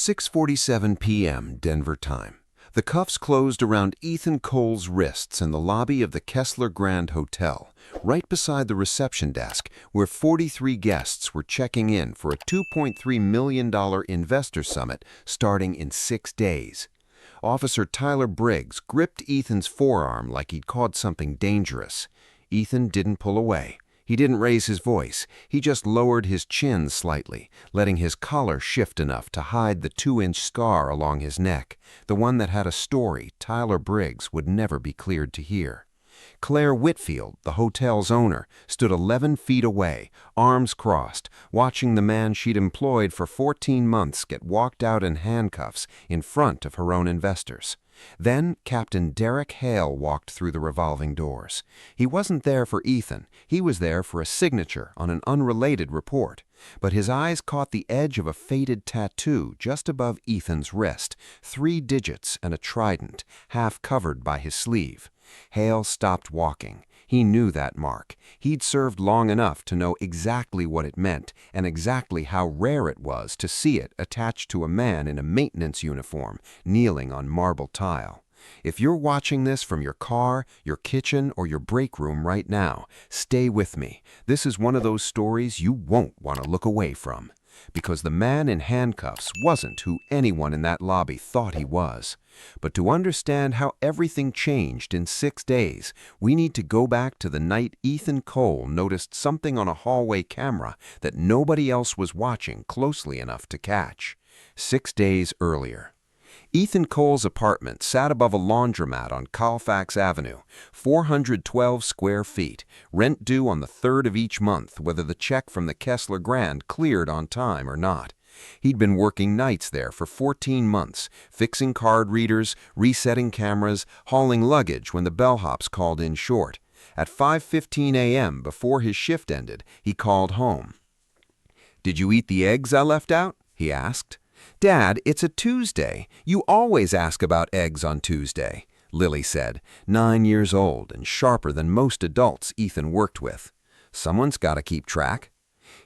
6:47 p.m. Denver time. The cuffs closed around Ethan Cole's wrists in the lobby of the Kessler Grand Hotel, right beside the reception desk where 43 guests were checking in for a $2.3 million investor summit starting in 6 days. Officer Tyler Briggs gripped Ethan's forearm like he'd caught something dangerous. Ethan didn't pull away. He didn't raise his voice. He just lowered his chin slightly, letting his collar shift enough to hide the 2-inch scar along his neck, the one that had a story Tyler Briggs would never be cleared to hear. Claire Whitfield, the hotel's owner, stood 11 feet away, arms crossed, watching the man she'd employed for 14 months get walked out in handcuffs in front of her own investors. Then Captain Derek Hale walked through the revolving doors. He wasn't there for Ethan. He was there for a signature on an unrelated report. But his eyes caught the edge of a faded tattoo just above Ethan's wrist, 3 digits and a trident, half covered by his sleeve. Hale stopped walking. He knew that mark. He'd served long enough to know exactly what it meant and exactly how rare it was to see it attached to a man in a maintenance uniform, kneeling on marble tile. If you're watching this from your car, your kitchen, or your break room right now, stay with me. This is one of those stories you won't want to look away from. Because the man in handcuffs wasn't who anyone in that lobby thought he was. But to understand how everything changed in 6 days, we need to go back to the night Ethan Cole noticed something on a hallway camera that nobody else was watching closely enough to catch. 6 days earlier. Ethan Cole's apartment sat above a laundromat on Colfax Avenue, 412 square feet, rent due on the 3rd of each month whether the check from the Kessler Grand cleared on time or not. He'd been working nights there for 14 months, fixing card readers, resetting cameras, hauling luggage when the bellhops called in short. At 5:15 a.m. before his shift ended, he called home. "Did you eat the eggs I left out?" he asked. "Dad, it's a Tuesday. You always ask about eggs on Tuesday," Lily said, 9 years old and sharper than most adults Ethan worked with. Someone's got to keep track.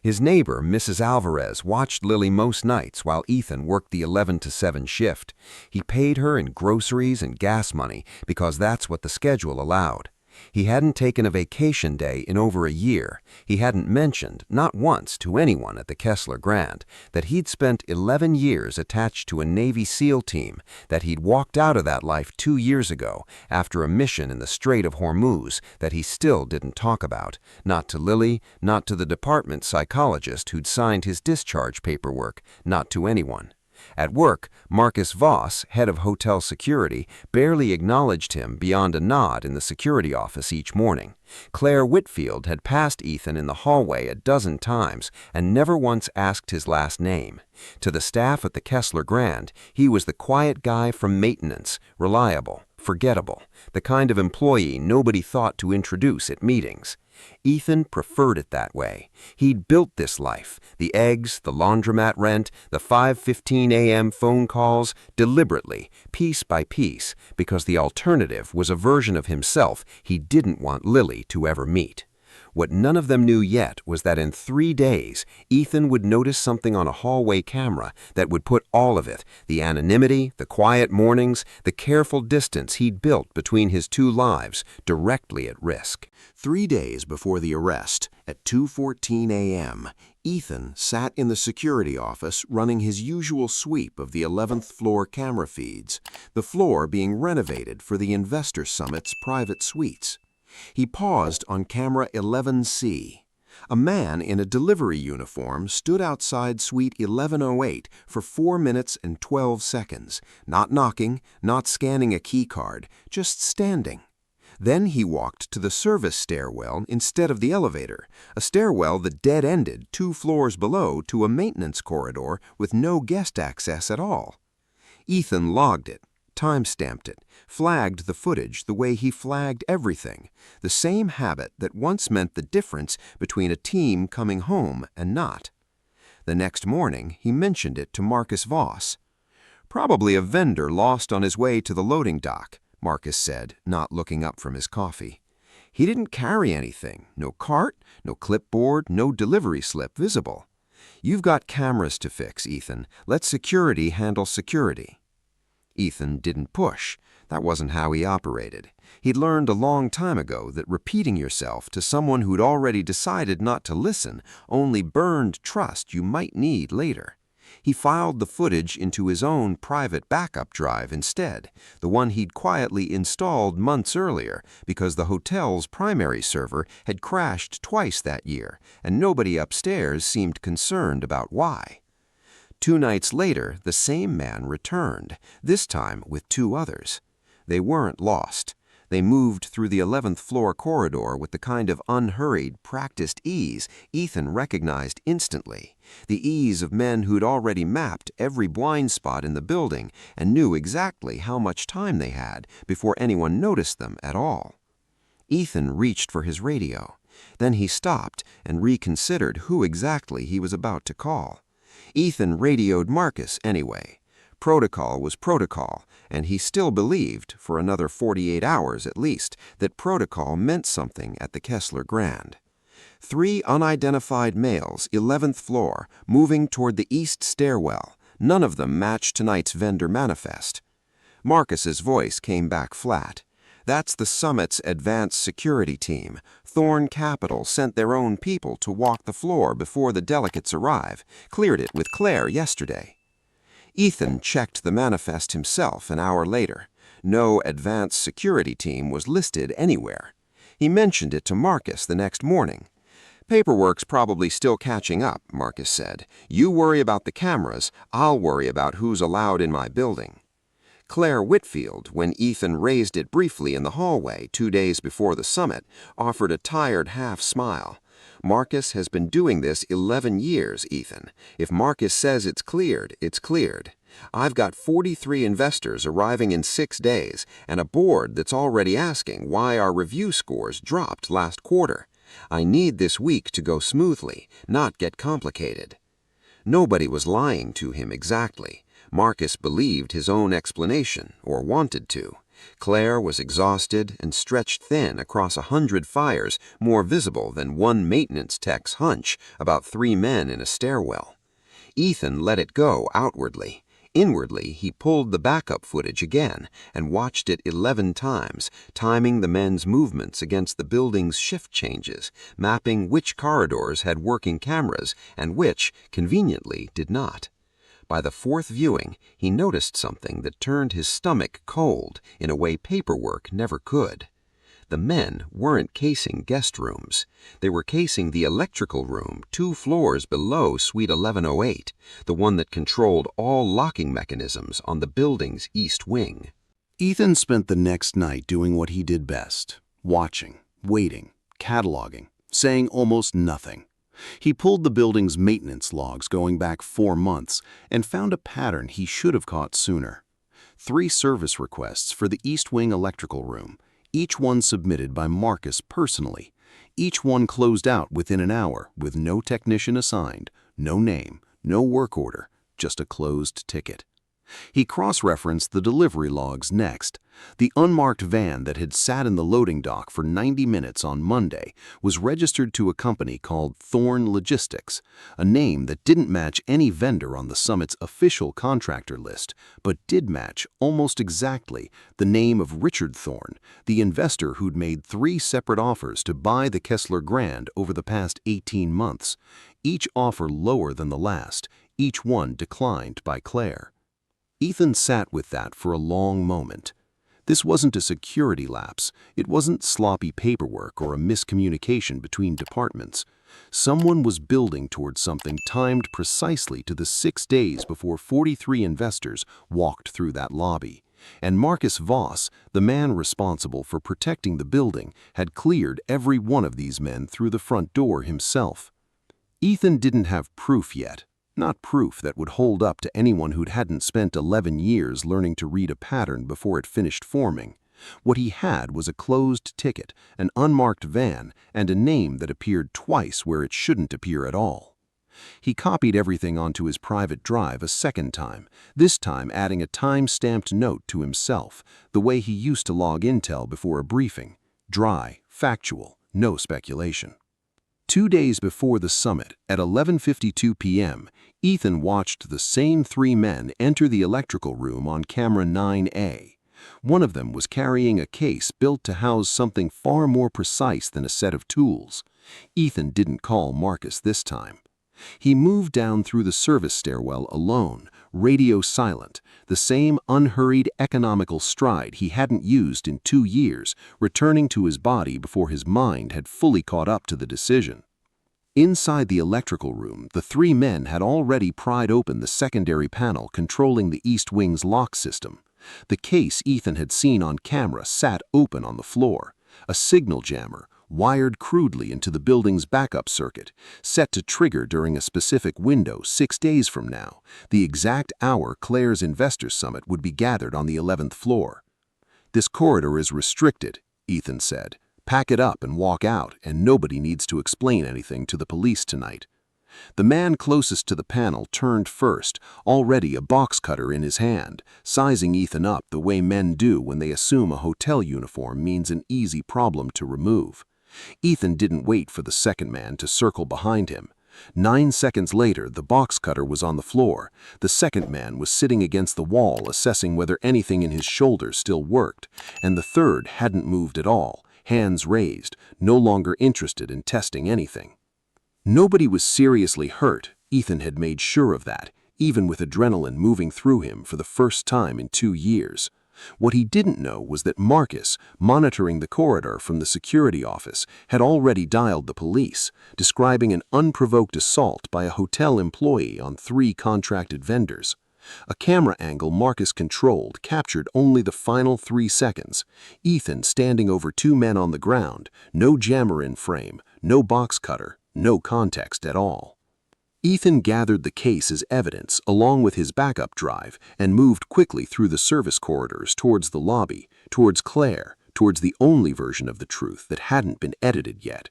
His neighbor, Mrs. Alvarez, watched Lily most nights while Ethan worked the 11 to 7 shift. He paid her in groceries and gas money because that's what the schedule allowed. He hadn't taken a vacation day in over a year. He hadn't mentioned, not once to anyone at the Kessler Grand, that he'd spent 11 years attached to a Navy SEAL team, that he'd walked out of that life 2 years ago after a mission in the Strait of Hormuz that he still didn't talk about, not to Lily, not to the department psychologist who'd signed his discharge paperwork, not to anyone. At work, Marcus Voss, head of hotel security, barely acknowledged him beyond a nod in the security office each morning. Claire Whitfield had passed Ethan in the hallway a dozen times and never once asked his last name. To the staff at the Kessler Grand, he was the quiet guy from maintenance, reliable, forgettable, the kind of employee nobody thought to introduce at meetings. Ethan preferred it that way. He'd built this life, the eggs, the laundromat rent, the 5:15 a.m. phone calls, deliberately, piece by piece, because the alternative was a version of himself he didn't want Lily to ever meet. What none of them knew yet was that in 3 days, Ethan would notice something on a hallway camera that would put all of it, the anonymity, the quiet mornings, the careful distance he'd built between his 2 lives, directly at risk. 3 days before the arrest, at 2:14 a.m., Ethan sat in the security office running his usual sweep of the 11th floor camera feeds, the floor being renovated for the Investor Summit's private suites. He paused on camera 11C. A man in a delivery uniform stood outside suite 1108 for 4 minutes and 12 seconds, not knocking, not scanning a key card, just standing. Then he walked to the service stairwell instead of the elevator, a stairwell that dead-ended 2 floors below to a maintenance corridor with no guest access at all. Ethan logged it, time-stamped it, flagged the footage the way he flagged everything, the same habit that once meant the difference between a team coming home and not. The next morning, he mentioned it to Marcus Voss. "Probably a vendor lost on his way to the loading dock," Marcus said, not looking up from his coffee. "He didn't carry anything, no cart, no clipboard, no delivery slip visible." "You've got cameras to fix, Ethan. Let security handle security." Ethan didn't push. That wasn't how he operated. He'd learned a long time ago that repeating yourself to someone who'd already decided not to listen only burned trust you might need later. He filed the footage into his own private backup drive instead, the one he'd quietly installed months earlier because the hotel's primary server had crashed twice that year, and nobody upstairs seemed concerned about why. 2 nights later, the same man returned, this time with 2 others. They weren't lost. They moved through the 11th floor corridor with the kind of unhurried, practiced ease Ethan recognized instantly, the ease of men who'd already mapped every blind spot in the building and knew exactly how much time they had before anyone noticed them at all. Ethan reached for his radio. Then he stopped and reconsidered who exactly he was about to call. Ethan radioed Marcus anyway. Protocol was protocol, and he still believed, for another 48 hours at least, that protocol meant something at the Kessler Grand. 3 unidentified males, 11th floor, moving toward the east stairwell. None of them matched tonight's vendor manifest. Marcus's voice came back flat. "That's the summit's advanced security team. Thorn Capital sent their own people to walk the floor before the delegates arrive. Cleared it with Claire yesterday." Ethan checked the manifest himself an hour later. No advanced security team was listed anywhere. He mentioned it to Marcus the next morning. "Paperwork's probably still catching up," Marcus said. "You worry about the cameras, I'll worry about who's allowed in my building." Claire Whitfield, when Ethan raised it briefly in the hallway 2 days before the summit, offered a tired half-smile. "Marcus has been doing this 11 years, Ethan. If Marcus says it's cleared, it's cleared. I've got 43 investors arriving in 6 days, and a board that's already asking why our review scores dropped last quarter. I need this week to go smoothly, not get complicated." Nobody was lying to him exactly. Marcus believed his own explanation, or wanted to. Claire was exhausted and stretched thin across 100 fires more visible than one maintenance tech's hunch about 3 men in a stairwell. Ethan let it go outwardly. Inwardly, he pulled the backup footage again and watched it 11 times, timing the men's movements against the building's shift changes, mapping which corridors had working cameras and which, conveniently, did not. By the 4th viewing, he noticed something that turned his stomach cold in a way paperwork never could. The men weren't casing guest rooms. They were casing the electrical room 2 floors below Suite 1108, the one that controlled all locking mechanisms on the building's east wing. Ethan spent the next night doing what he did best, watching, waiting, cataloging, saying almost nothing. He pulled the building's maintenance logs going back 4 months and found a pattern he should have caught sooner. 3 service requests for the East Wing electrical room, each one submitted by Marcus personally. Each one closed out within an hour with no technician assigned, no name, no work order, just a closed ticket. He cross-referenced the delivery logs next. The unmarked van that had sat in the loading dock for 90 minutes on Monday was registered to a company called Thorn Logistics, a name that didn't match any vendor on the summit's official contractor list, but did match almost exactly the name of Richard Thorn, the investor who'd made 3 separate offers to buy the Kessler Grand over the past 18 months, each offer lower than the last, each one declined by Claire. Ethan sat with that for a long moment. This wasn't a security lapse. It wasn't sloppy paperwork or a miscommunication between departments. Someone was building towards something timed precisely to the 6 days before 43 investors walked through that lobby. And Marcus Voss, the man responsible for protecting the building, had cleared every one of these men through the front door himself. Ethan didn't have proof yet. Not proof that would hold up to anyone who hadn't spent 11 years learning to read a pattern before it finished forming. What he had was a closed ticket, an unmarked van, and a name that appeared twice where it shouldn't appear at all. He copied everything onto his private drive a second time, this time adding a time-stamped note to himself, the way he used to log intel before a briefing. Dry, factual, no speculation. 2 days before the summit, at 11:52 p.m., Ethan watched the same 3 men enter the electrical room on camera 9A. One of them was carrying a case built to house something far more precise than a set of tools. Ethan didn't call Marcus this time. He moved down through the service stairwell alone, radio silent, the same unhurried economical stride he hadn't used in 2 years, returning to his body before his mind had fully caught up to the decision. Inside the electrical room, the 3 men had already pried open the secondary panel controlling the East Wing's lock system. The case Ethan had seen on camera sat open on the floor, a signal jammer, wired crudely into the building's backup circuit, set to trigger during a specific window 6 days from now, the exact hour Claire's Investor Summit would be gathered on the 11th floor. "This corridor is restricted," Ethan said. "Pack it up and walk out, and nobody needs to explain anything to the police tonight." The man closest to the panel turned first, already a box cutter in his hand, sizing Ethan up the way men do when they assume a hotel uniform means an easy problem to remove. Ethan didn't wait for the second man to circle behind him. 9 seconds later, the box cutter was on the floor. The second man was sitting against the wall, assessing whether anything in his shoulders still worked, and the third hadn't moved at all, hands raised, no longer interested in testing anything. Nobody was seriously hurt. Ethan had made sure of that, even with adrenaline moving through him for the first time in 2 years. What he didn't know was that Marcus, monitoring the corridor from the security office, had already dialed the police, describing an unprovoked assault by a hotel employee on 3 contracted vendors. A camera angle Marcus controlled captured only the final 3 seconds. Ethan standing over 2 men on the ground, no jammer in frame, no box cutter, no context at all. Ethan gathered the case as evidence along with his backup drive and moved quickly through the service corridors towards the lobby, towards Claire, towards the only version of the truth that hadn't been edited yet.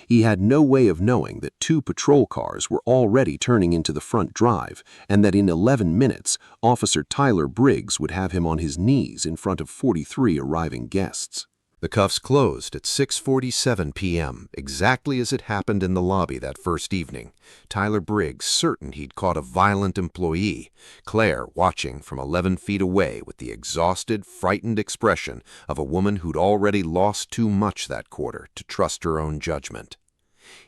He had no way of knowing that 2 patrol cars were already turning into the front drive and that in 11 minutes, Officer Tyler Briggs would have him on his knees in front of 43 arriving guests. The cuffs closed at 6:47 p.m., exactly as it happened in the lobby that first evening. Tyler Briggs certain he'd caught a violent employee, Claire watching from 11 feet away with the exhausted, frightened expression of a woman who'd already lost too much that quarter to trust her own judgment.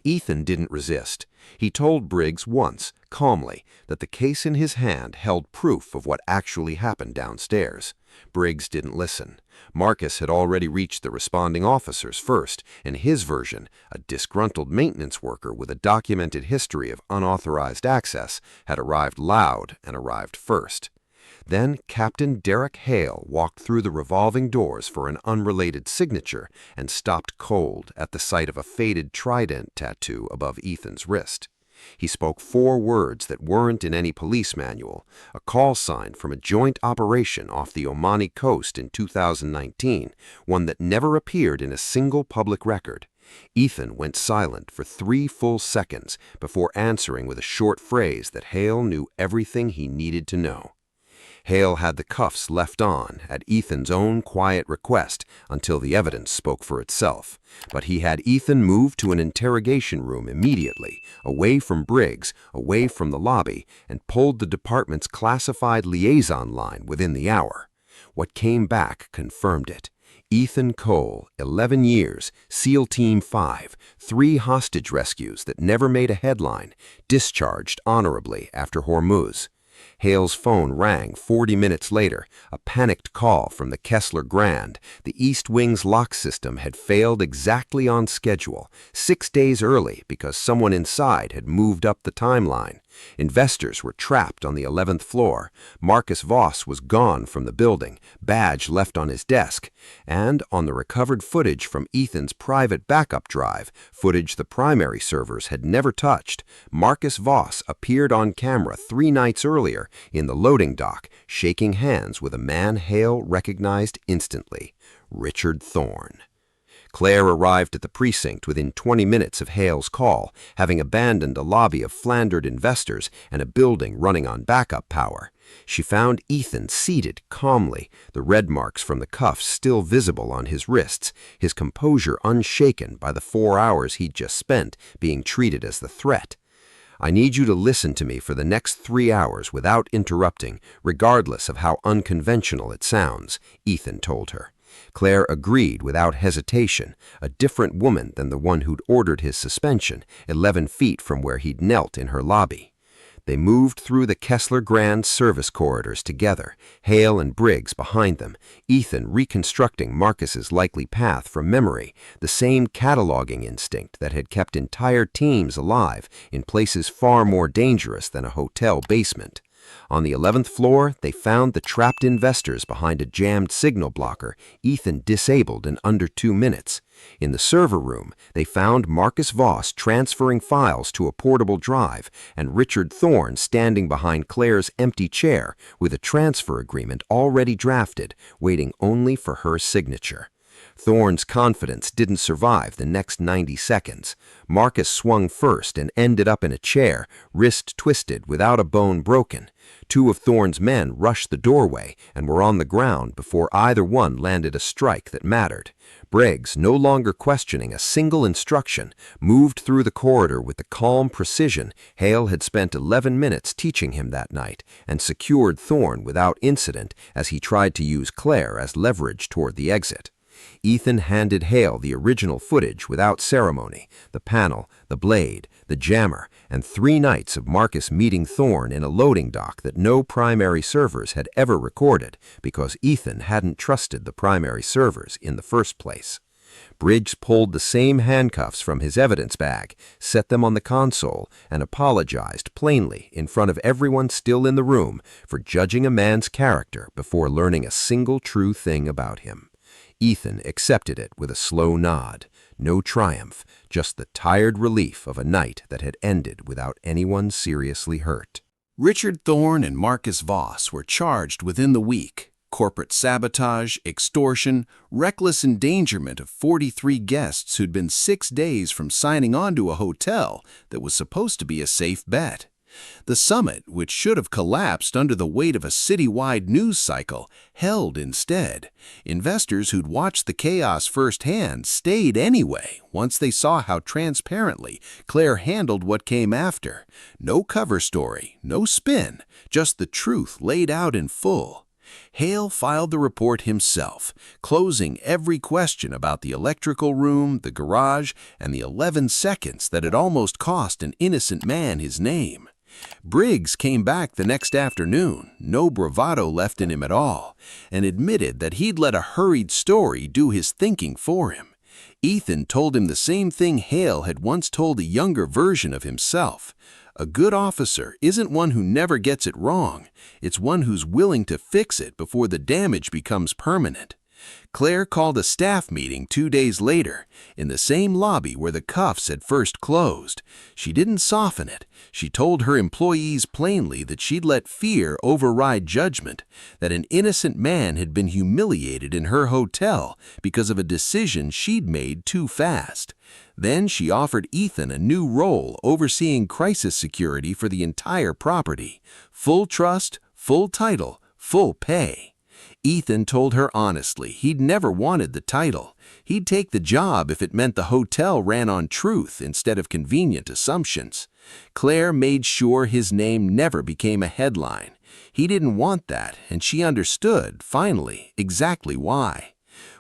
Ethan didn't resist. He told Briggs once, calmly, that the case in his hand held proof of what actually happened downstairs. Briggs didn't listen. Marcus had already reached the responding officers first, and his version, a disgruntled maintenance worker with a documented history of unauthorized access, had arrived loud and arrived first. Then Captain Derek Hale walked through the revolving doors for an unrelated signature and stopped cold at the sight of a faded trident tattoo above Ethan's wrist. He spoke 4 words that weren't in any police manual, a call sign from a joint operation off the Omani coast in 2019, one that never appeared in a single public record. Ethan went silent for 3 full seconds before answering with a short phrase that Hale knew everything he needed to know. Hale had the cuffs left on at Ethan's own quiet request until the evidence spoke for itself, but he had Ethan move to an interrogation room immediately, away from Briggs, away from the lobby, and pulled the department's classified liaison line within the hour. What came back confirmed it. Ethan Cole, 11 years, SEAL Team 5, 3 hostage rescues that never made a headline, discharged honorably after Hormuz. Hale's phone rang 40 minutes later, a panicked call from the Kessler Grand. The East Wing's lock system had failed exactly on schedule, 6 days early because someone inside had moved up the timeline. Investors were trapped on the 11th floor. Marcus Voss was gone from the building, badge left on his desk. And on the recovered footage from Ethan's private backup drive, footage the primary servers had never touched, Marcus Voss appeared on camera 3 nights earlier in the loading dock, shaking hands with a man Hale recognized instantly, Richard Thorne. Claire arrived at the precinct within 20 minutes of Hale's call, having abandoned a lobby of flandered investors and a building running on backup power. She found Ethan seated calmly, the red marks from the cuffs still visible on his wrists, his composure unshaken by the 4 hours he'd just spent being treated as the threat. "I need you to listen to me for the next 3 hours without interrupting, regardless of how unconventional it sounds," Ethan told her. Claire agreed without hesitation, a different woman than the one who'd ordered his suspension, 11 feet from where he'd knelt in her lobby. They moved through the Kessler Grand service corridors together, Hale and Briggs behind them, Ethan reconstructing Marcus's likely path from memory, the same cataloging instinct that had kept entire teams alive in places far more dangerous than a hotel basement. On the 11th floor, they found the trapped investors behind a jammed signal blocker Ethan disabled in under 2 minutes. In the server room, they found Marcus Voss transferring files to a portable drive and Richard Thorne standing behind Claire's empty chair with a transfer agreement already drafted, waiting only for her signature. Thorne's confidence didn't survive the next 90 seconds. Marcus swung first and ended up in a chair, wrist twisted without a bone broken. 2 of Thorne's men rushed the doorway and were on the ground before either one landed a strike that mattered. Briggs, no longer questioning a single instruction, moved through the corridor with the calm precision Hale had spent 11 minutes teaching him that night, and secured Thorne without incident as he tried to use Claire as leverage toward the exit. Ethan handed Hale the original footage without ceremony, the panel, the blade, the jammer, and 3 nights of Marcus meeting Thorne in a loading dock that no primary servers had ever recorded because Ethan hadn't trusted the primary servers in the first place. Briggs pulled the same handcuffs from his evidence bag, set them on the console, and apologized plainly in front of everyone still in the room for judging a man's character before learning a single true thing about him. Ethan accepted it with a slow nod. No triumph, just the tired relief of a night that had ended without anyone seriously hurt. Richard Thorne and Marcus Voss were charged within the week. Corporate sabotage, extortion, reckless endangerment of 43 guests who'd been 6 days from signing on to a hotel that was supposed to be a safe bet. The summit, which should have collapsed under the weight of a citywide news cycle, held instead. Investors who'd watched the chaos firsthand stayed anyway once they saw how transparently Claire handled what came after. No cover story, no spin, just the truth laid out in full. Hale filed the report himself, closing every question about the electrical room, the garage, and the 11 seconds that had almost cost an innocent man his name. Briggs came back the next afternoon, no bravado left in him at all, and admitted that he'd let a hurried story do his thinking for him. Ethan told him the same thing Hale had once told a younger version of himself. A good officer isn't one who never gets it wrong. It's one who's willing to fix it before the damage becomes permanent. Claire called a staff meeting 2 days later, in the same lobby where the cuffs had first closed. She didn't soften it. She told her employees plainly that she'd let fear override judgment, that an innocent man had been humiliated in her hotel because of a decision she'd made too fast. Then she offered Ethan a new role overseeing crisis security for the entire property. Full trust, full title, full pay. Ethan told her honestly he'd never wanted the title. He'd take the job if it meant the hotel ran on truth instead of convenient assumptions. Claire made sure his name never became a headline. He didn't want that, and she understood, finally, exactly why.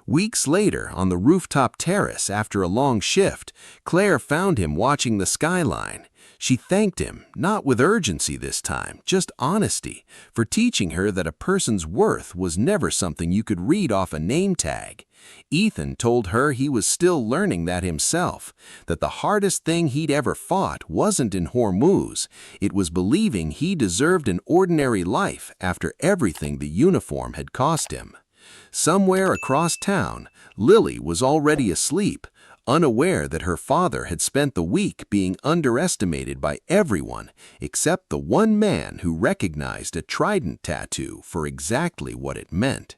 Weeks later, on the rooftop terrace after a long shift, Claire found him watching the skyline. She thanked him, not with urgency this time, just honesty, for teaching her that a person's worth was never something you could read off a name tag. Ethan told her he was still learning that himself, that the hardest thing he'd ever fought wasn't in Hormuz, it was believing he deserved an ordinary life after everything the uniform had cost him. Somewhere across town, Lily was already asleep, unaware that her father had spent the week being underestimated by everyone except the one man who recognized a trident tattoo for exactly what it meant.